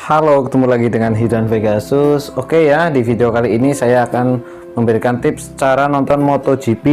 Halo, ketemu lagi dengan Hidran Pegasus. Oke ya, di video kali ini saya akan memberikan tips cara nonton MotoGP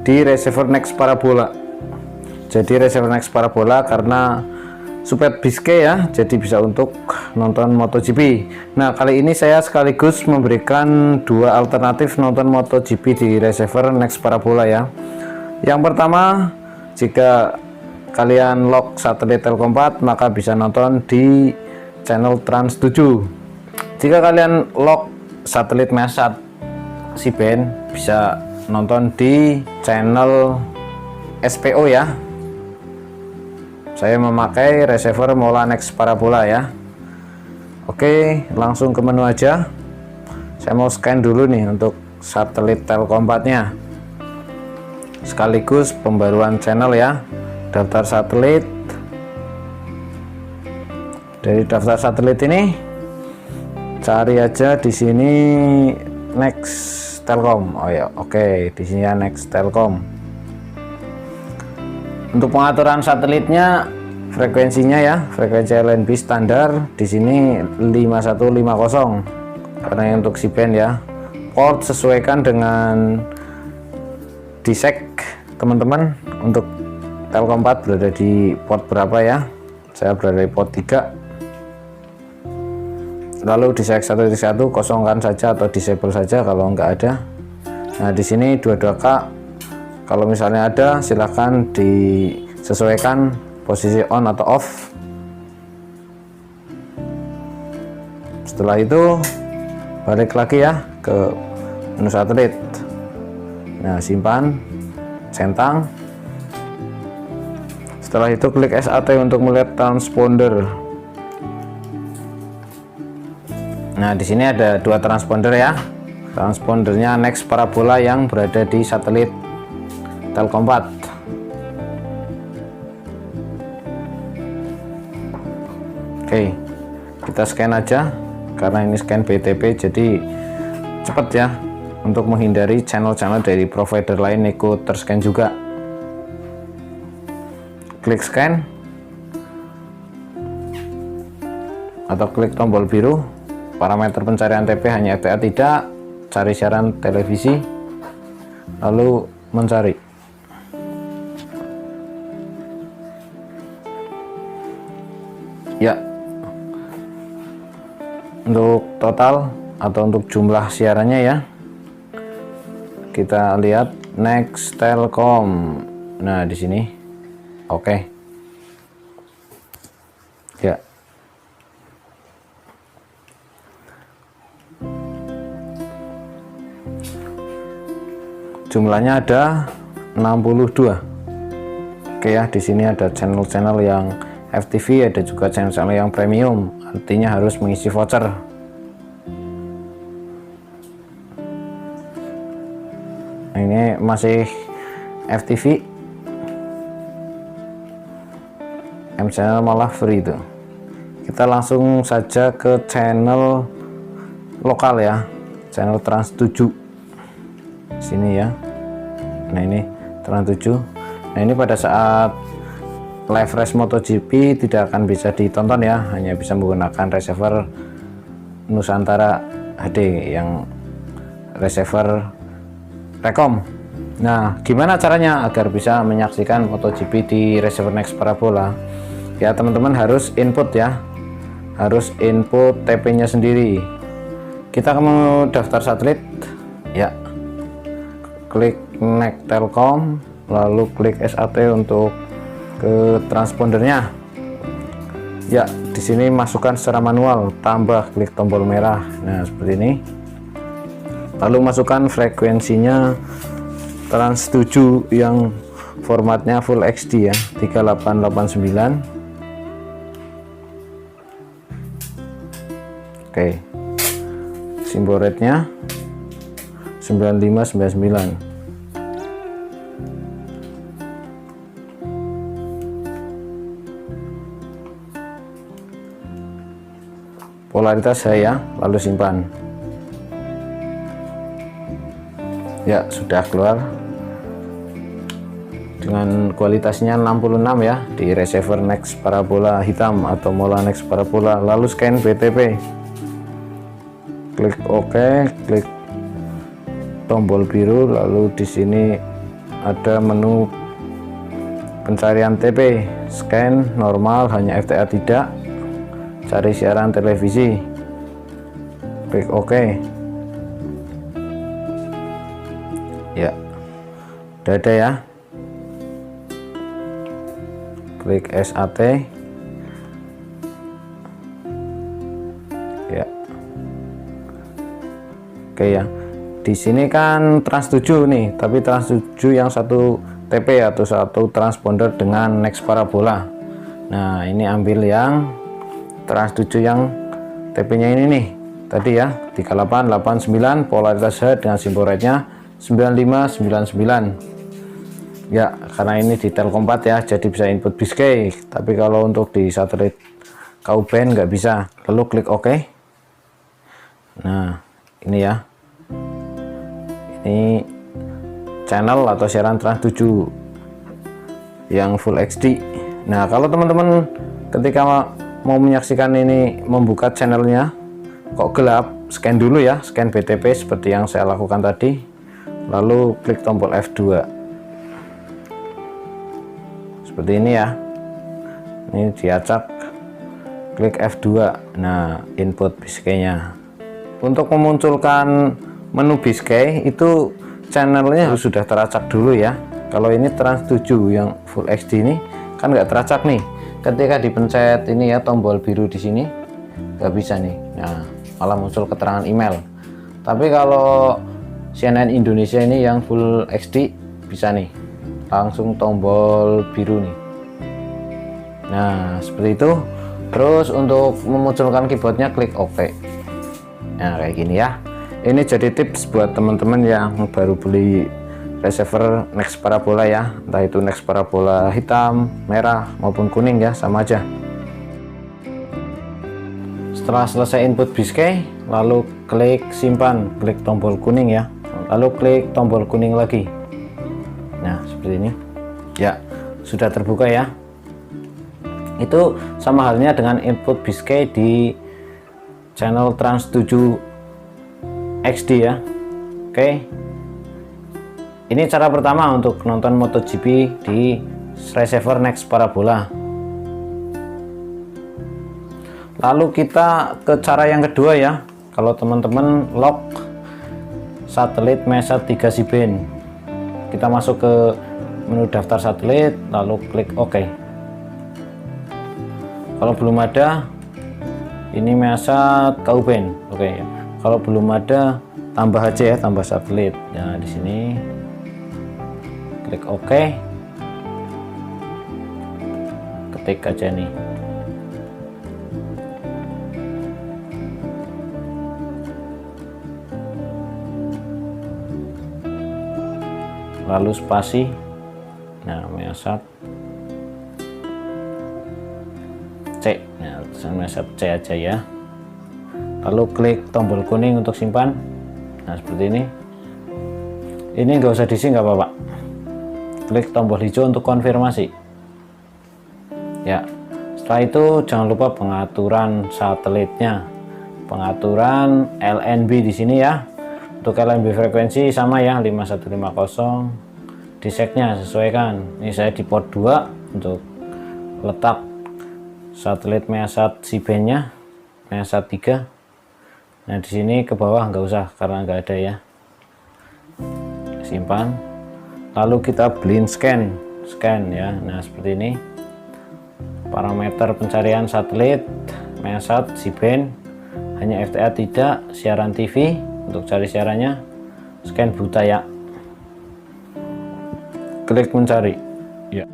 di receiver Next Parabola. Jadi receiver Next Parabola karena Super Biscay ya, jadi bisa untuk nonton MotoGP. Nah, kali ini saya sekaligus memberikan dua alternatif nonton MotoGP di receiver Next Parabola ya. Yang pertama, jika kalian lock satelit Telkom 4 maka bisa nonton di channel Trans 7. Jika kalian lock satelit Mesat Si-band bisa nonton di channel SPO ya. Saya memakai receiver Mola Next Parabola ya. Oke, langsung ke menu aja. Saya mau scan dulu nih untuk satelit Telkom 4 nya sekaligus pembaruan channel ya. Daftar satelit. Dari daftar satelit ini cari aja di sini Next Telkom. Oh ya, oke, di sini ya Next Telkom. Untuk pengaturan satelitnya, frekuensinya ya, frekuensi LNB standar di sini 5150. Karena untuk Si-band ya. Port sesuaikan dengan disek teman-teman. Untuk Telkom 4 berada di port berapa ya? Saya berada di port 3. Lalu di select 1.1 kosongkan saja atau disable saja kalau enggak ada. Nah, di sini 22K kalau misalnya ada silahkan disesuaikan posisi on atau off. Setelah itu balik lagi ya ke menu satelit. Nah, simpan, centang. Setelah itu klik SAT untuk melihat transponder. Nah, di sini ada dua transponder ya. Transpondernya Next Parabola yang berada di satelit Telkom 4. Oke, kita scan aja karena ini scan BTP jadi cepat ya, untuk menghindari channel-channel dari provider lain ikut terscan juga. Klik scan atau klik tombol biru. Parameter pencarian TP hanya FTA tidak, cari siaran televisi, lalu mencari. Ya, untuk total atau untuk jumlah siarannya ya, kita lihat Next Telkom. Nah, di sini, oke. Ya. Jumlahnya ada 62. Oke ya, di sini ada channel-channel yang FTV, ada juga channel-channel yang premium, artinya harus mengisi voucher. Nah, ini masih FTV, M channel malah free itu. Kita langsung saja ke channel lokal ya, channel Trans 7 sini ya. Nah, ini Trans 7. Nah, ini pada saat live race MotoGP tidak akan bisa ditonton ya, hanya bisa menggunakan receiver Nusantara HD yang receiver Rekom. Nah, gimana caranya agar bisa menyaksikan MotoGP di receiver Next Parabola? Ya, teman-teman harus input ya, harus input TP nya sendiri. Kita mau daftar satelit ya, klik Next Telkom, lalu klik SAT untuk ke transpondernya. Ya, di sini masukkan secara manual, tambah klik tombol merah. Nah, seperti ini. Lalu masukkan frekuensinya Trans 7 yang formatnya Full HD ya, 3889. Oke. Simbol rate-nya 9599. Polaritas saya, lalu simpan. Ya, sudah keluar. dengan kualitasnya 66 ya, di receiver Nex parabola hitam atau Mola Nex parabola. Lalu scan BTP, klik OK, klik tombol biru, lalu di sini ada menu pencarian TP, scan normal hanya FTA tidak, cari siaran televisi, klik OK. Ya, udah ada ya. Klik SAT. Ya. Oke ya. Di sini kan Trans 7 nih, tapi Trans 7 yang satu TP atau satu transponder dengan Nex parabola. Nah, ini ambil yang Trans 7 yang TP-nya ini nih. Tadi ya, 3889 polaritas H dengan simbol rednya 9599. Ya, karena ini di Telkom 4 ya, jadi bisa input Biscay. Tapi kalau untuk di satelit Ku-band nggak bisa. Lalu klik OK. Nah, ini ya. Ini channel atau siaran Trans 7 yang Full HD. Nah, kalau teman-teman ketika mau menyaksikan ini, membuka channelnya kok gelap, scan dulu ya, scan BTP seperti yang saya lakukan tadi. Lalu klik tombol F2. Seperti ini ya, ini diacak, klik F2. Nah, input Biscay-nya. Untuk memunculkan menu Biscay itu channelnya sudah teracak dulu ya. Kalau ini Trans 7 yang Full HD ini kan nggak teracak nih, ketika dipencet ini ya tombol biru di sini nggak bisa nih. Nah, malah muncul keterangan email. Tapi kalau CNN Indonesia ini yang Full HD bisa nih, langsung tombol biru nih. Nah, seperti itu. Terus untuk memunculkan keyboardnya klik OK. Nah, kayak gini ya. Ini jadi tips buat teman-teman yang baru beli receiver Nex parabola ya, entah itu Nex parabola hitam, merah maupun kuning ya, sama aja. Setelah selesai input Biscay, lalu klik simpan, klik tombol kuning ya, lalu klik tombol kuning lagi. Nah, seperti ini ya, sudah terbuka ya. Itu sama halnya dengan input Biscay di channel Trans 7 XD ya. Oke, ini cara pertama untuk nonton MotoGP di receiver Nex parabola. Lalu kita ke cara yang kedua ya. Kalau teman-teman lock satelit Mesat 3 C-band, kita masuk ke menu daftar satelit, lalu klik OK. Kalau belum ada, ini Mesat Ku-band. Oke ya. Kalau belum ada, tambah aja ya, tambah satelit. Nah, di sini klik OK. Ketik aja nih. Lalu spasi. Nah, Mesat C. Nah, Mesat C aja ya. Lalu klik tombol kuning untuk simpan. Nah, seperti ini. Ini nggak usah diisi, nggak apa-apa. Klik tombol hijau untuk konfirmasi. Ya, setelah itu jangan lupa pengaturan satelitnya, pengaturan LNB di sini ya. Untuk LNB frekuensi sama ya, 5150. Diseknya sesuaikan. Ini saya di port 2 untuk letak satelit Mesat C-band-nya, Mesat 3. Nah, di sini ke bawah nggak usah karena nggak ada ya. Simpan. Lalu kita blind scan ya. Nah, seperti ini. Parameter pencarian satelit Mesat C-band, hanya FTA tidak, siaran TV. Untuk cari siarannya scan buta ya. Klik mencari. Ya.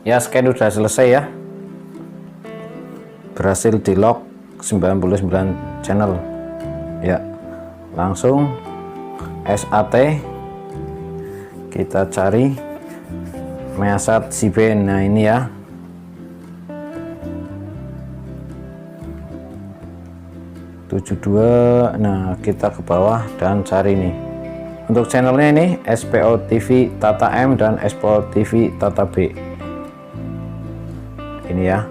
Ya, scan udah selesai ya. Berhasil di lock 99 channel. Ya. Langsung SAT kita cari Mesat C-band. Nah, ini ya. 72. Nah, kita ke bawah dan cari nih. Untuk channelnya ini SPO TV Tata M dan SPO TV Tata B. Ini ya.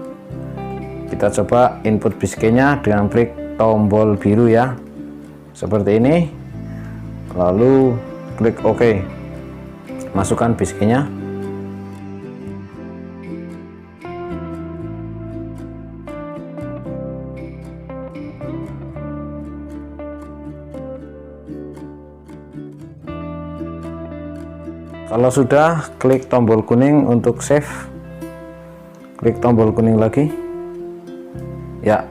Kita coba input biskenya dengan klik tombol biru ya. Seperti ini. Lalu klik OK. Masukkan biskenya. Kalau sudah, klik tombol kuning untuk save. Klik tombol kuning lagi. Ya,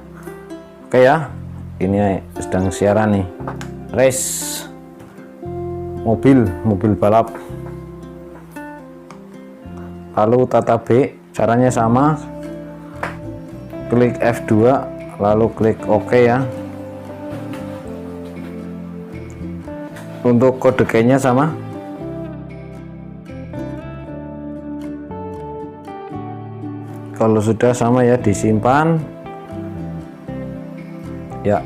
oke ya. Ini sedang siaran nih. Race mobil balap. Lalu Tata B, caranya sama. Klik F2, lalu klik OK ya. Untuk kode key-nya sama. Kalau sudah sama ya, disimpan ya.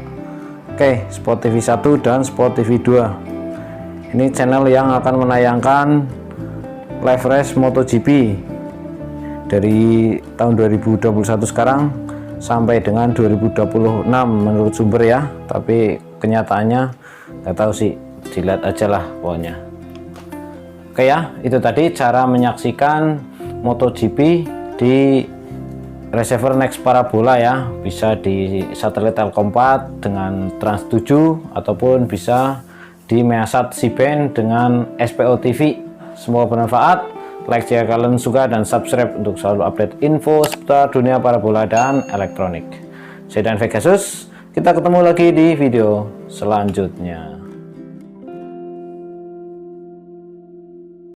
Oke, Sport TV 1 dan Sport TV 2 ini channel yang akan menayangkan live race MotoGP dari tahun 2021 sekarang sampai dengan 2026 menurut sumber ya, tapi kenyataannya nggak tahu sih, dilihat aja lah pokoknya. Oke ya, itu tadi cara menyaksikan MotoGP di receiver Next Parabola ya, bisa di satelit Telkom 4 dengan Trans 7 ataupun bisa di Measat C-band dengan SPO TV. Semoga bermanfaat. Like jika kalian suka dan subscribe untuk selalu update info seputar dunia parabola dan elektronik. Saya Dan Vegasus, kita ketemu lagi di video selanjutnya.